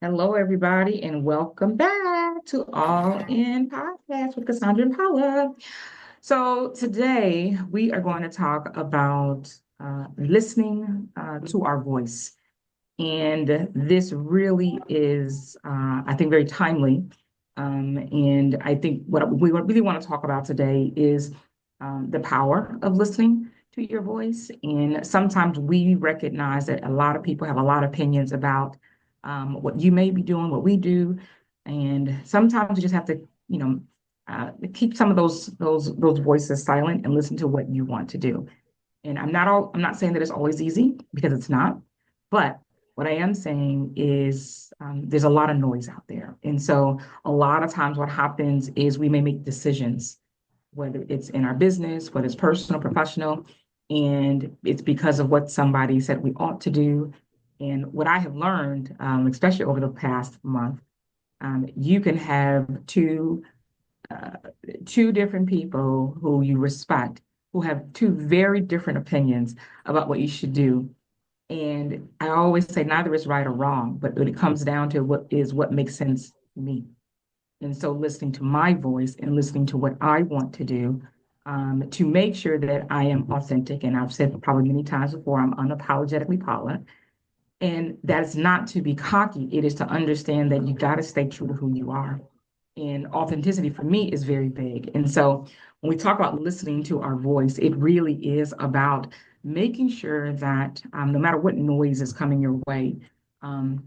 Hello, everybody, and welcome back to All In Podcast with Cassandra and Paula. So, today we are going to talk about listening to our voice. And this really is, I think, very timely. And I think what we really want to talk about today is the power of listening to your voice. And sometimes we recognize that a lot of people have a lot of opinions about what you may be doing, what we do. And sometimes you just have to, keep some of those voices silent and listen to what you want to do. And I'm not saying that it's always easy because it's not, but what I am saying is there's a lot of noise out there. And so a lot of times what happens is we may make decisions, whether it's in our business, whether it's personal, professional, and it's because of what somebody said we ought to do. And what I have learned, especially over the past month, you can have uh, two different people who you respect who have two very different opinions about what you should do. And I always say neither is right or wrong, but when it comes down to what makes sense to me. And so listening to my voice and listening to what I want to do to make sure that I am authentic. And I've said probably many times before, I'm unapologetically Paula. And that's not to be cocky. It is to understand that you got to stay true to who you are. And authenticity for me is very big. And so when we talk about listening to our voice, it really is about making sure that no matter what noise is coming your way, um,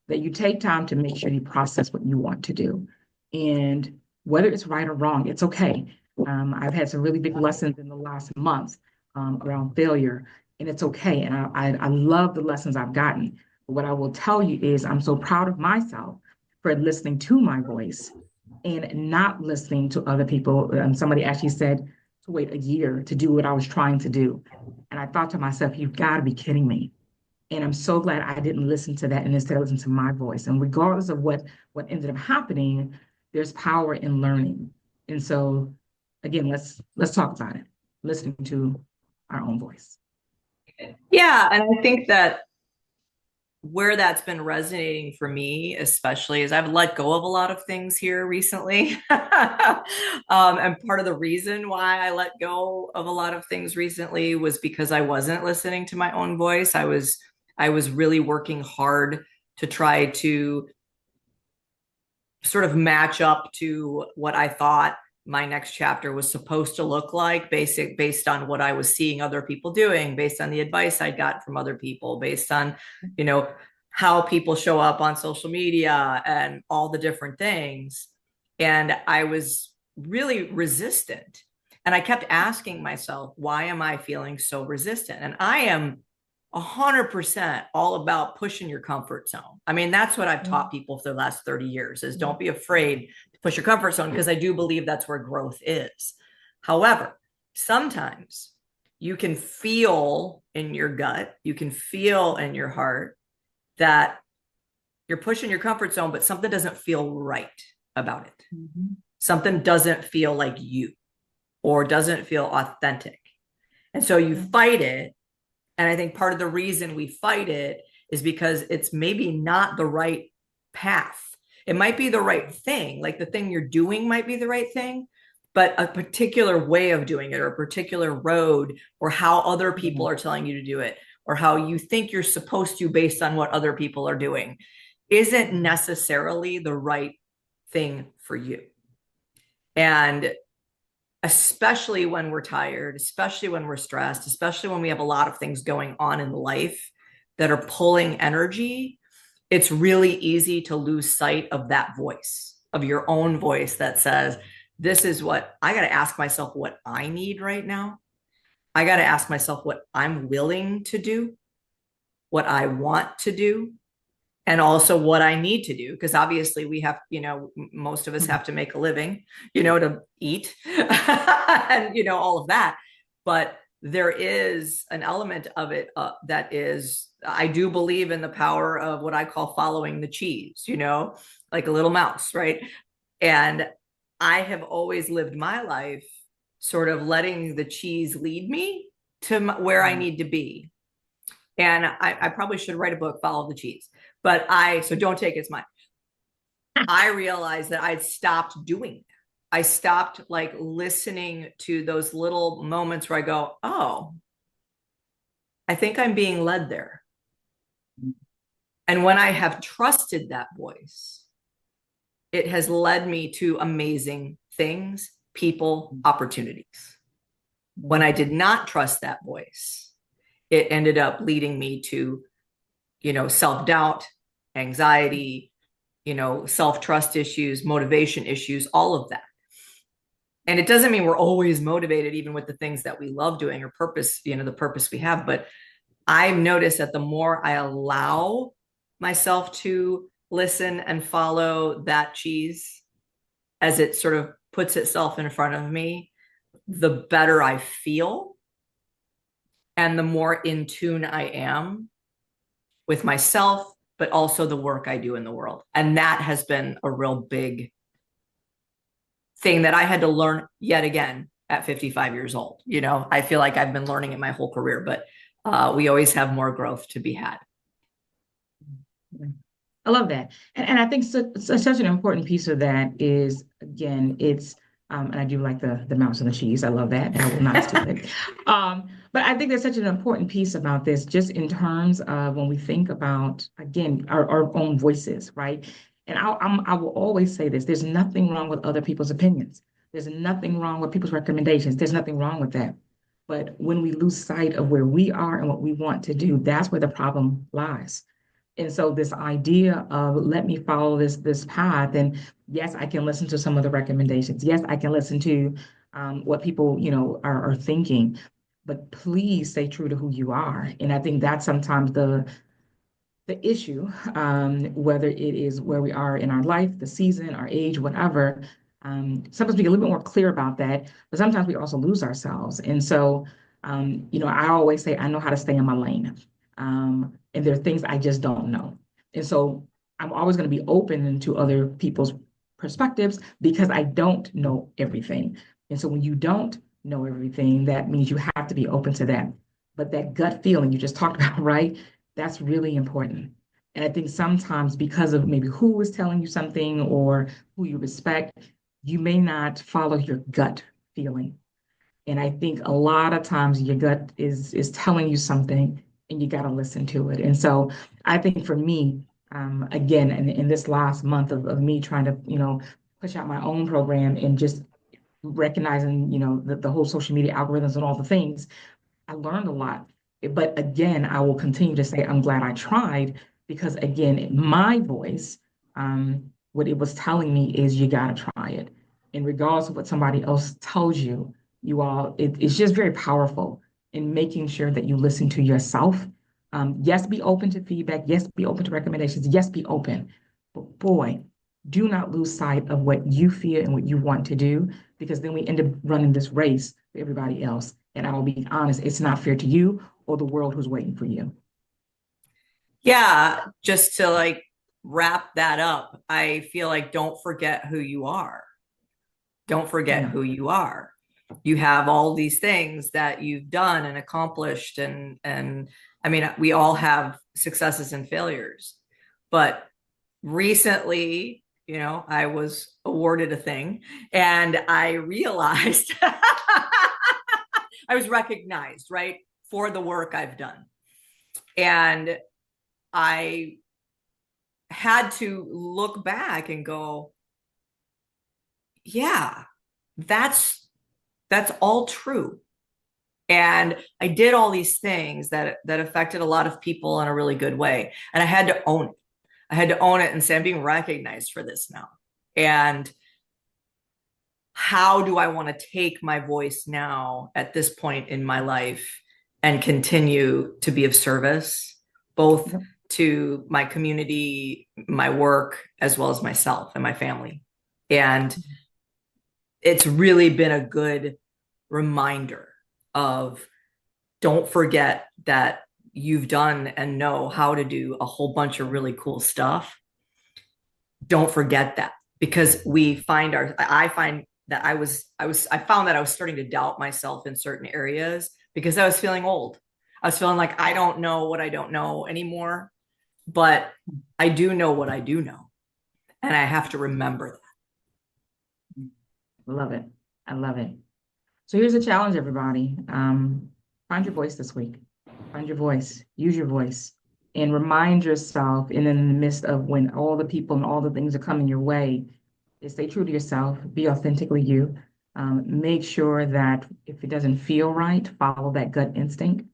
that you take time to make sure you process what you want to do. And whether it's right or wrong, it's okay. I've had some really big lessons in the last month around failure, and it's okay. And I love the lessons I've gotten. But what I will tell you is I'm so proud of myself for listening to my voice and not listening to other people. Somebody actually said to wait a year to do what I was trying to do. And I thought to myself, you've got to be kidding me. And I'm so glad I didn't listen to that and instead listen to my voice. And regardless of what ended up happening, there's power in learning. And so again, let's talk about it. Listening to our own voice. Yeah, and I think that where that's been resonating for me, especially, is I've let go of a lot of things here recently. And part of the reason why I let go of a lot of things recently was because I wasn't listening to my own voice. I was really working hard to try to sort of match up to what I thought my next chapter was supposed to look like, based on what I was seeing other people doing, based on the advice I got from other people, based on, you know, how people show up on social media and all the different things. And I was really resistant. And I kept asking myself, why am I feeling so resistant? And I am 100% all about pushing your comfort zone. I mean, that's what I've taught people for the last 30 years is don't be afraid to push your comfort zone because I do believe that's where growth is. However, sometimes you can feel in your gut, you can feel in your heart that you're pushing your comfort zone, but something doesn't feel right about it. Mhm. Something doesn't feel like you or doesn't feel authentic. And so you fight it, and I think part of the reason we fight it is because it's maybe not the right path. It might be the right thing, like the thing you're doing might be the right thing, but a particular way of doing it or a particular road or how other people are telling you to do it or how you think you're supposed to based on what other people are doing isn't necessarily the right thing for you. And especially when we're tired, especially when we're stressed, especially when we have a lot of things going on in life that are pulling energy, it's really easy to lose sight of that voice, of your own voice that says, this is what I got to ask myself what I need right now. I got to ask myself what I'm willing to do, what I want to do, and also what I need to do. Because obviously, we have, most of us have to make a living, to eat and, all of that. But there is an element of it that is, I do believe in the power of what I call following the cheese, like a little mouse, right? And I have always lived my life sort of letting the cheese lead me to where I need to be. And I probably should write a book, Follow the Cheese. So don't take it as mine. I realized that I'd stopped doing that. I stopped like listening to those little moments where I go, oh, I think I'm being led there. And when I have trusted that voice, it has led me to amazing things, people, opportunities. When I did not trust that voice, it ended up leading me to, self-doubt, anxiety, self-trust issues, motivation issues, all of that. And it doesn't mean we're always motivated, even with the things that we love doing or purpose, the purpose we have. But I've noticed that the more I allow myself to listen and follow that cheese as it sort of puts itself in front of me, the better I feel and the more in tune I am with myself, but also the work I do in the world. And that has been a real big thing that I had to learn yet again at 55 years old. I feel like I've been learning it my whole career, but we always have more growth to be had. I love that. And I think such an important piece of that is, again, and I do like the mouse and the cheese. I love that. I will not steal it. But I think there's such an important piece about this, just in terms of when we think about, again, our own voices, right? And I will always say this, there's nothing wrong with other people's opinions. There's nothing wrong with people's recommendations. There's nothing wrong with that. But when we lose sight of where we are and what we want to do, that's where the problem lies. And so this idea of let me follow this path, and yes, I can listen to some of the recommendations. Yes, I can listen to what people are thinking, but please stay true to who you are. And I think that's sometimes the issue, whether it is where we are in our life, the season, our age, whatever. Sometimes we get a little bit more clear about that, but sometimes we also lose ourselves. And so, I always say I know how to stay in my lane. And there are things I just don't know. And so I'm always going to be open to other people's perspectives because I don't know everything. And so when you don't know everything, that means you have to be open to that. But that gut feeling you just talked about, right? That's really important. And I think sometimes because of maybe who is telling you something or who you respect, you may not follow your gut feeling. And I think a lot of times your gut is telling you something and you got to listen to it. And so I think for me, again, in this last month of me trying to, push out my own program and just recognizing, the whole social media algorithms and all the things, I learned a lot. But again, I will continue to say I'm glad I tried because again, my voice, what it was telling me is you got to try it. And regardless of what somebody else tells you, it's just very powerful in making sure that you listen to yourself. Yes, be open to feedback. Yes, be open to recommendations. Yes, be open. But boy, do not lose sight of what you feel and what you want to do, because then we end up running this race for everybody else. And I will be honest, it's not fair to you or the world who's waiting for you. Yeah, just to like wrap that up, I feel like don't forget who you are. Don't forget Yeah. who you are. You have all these things that you've done and accomplished, and I mean, we all have successes and failures. But recently, I was awarded a thing and I realized I was recognized, right, for the work I've done. And I had to look back and go, yeah, that's all true. And I did all these things that affected a lot of people in a really good way. And I had to own it. I had to own it and say, I'm being recognized for this now. And how do I want to take my voice now at this point in my life and continue to be of service, both to my community, my work, as well as myself and my family. And it's really been a good reminder of don't forget that you've done and know how to do a whole bunch of really cool stuff. Don't forget that, because I find that I found that I was starting to doubt myself in certain areas because I was feeling old. I was feeling like I don't know what I don't know anymore, but I do know what I do know. And I have to remember that. Love it. I love it. So here's a challenge, everybody. Find your voice this week. Find your voice. Use your voice. And remind yourself, and in the midst of when all the people and all the things are coming your way, is stay true to yourself. Be authentically you. Make sure that if it doesn't feel right, follow that gut instinct.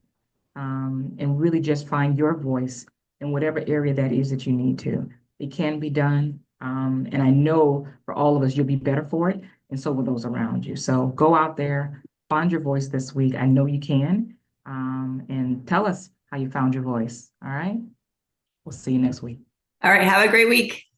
And really just find your voice in whatever area that is that you need to. It can be done. And I know for all of us, you'll be better for it, and so will those around you. So go out there, find your voice this week. I know you can. And tell us how you found your voice. All right. We'll see you next week. All right. Have a great week.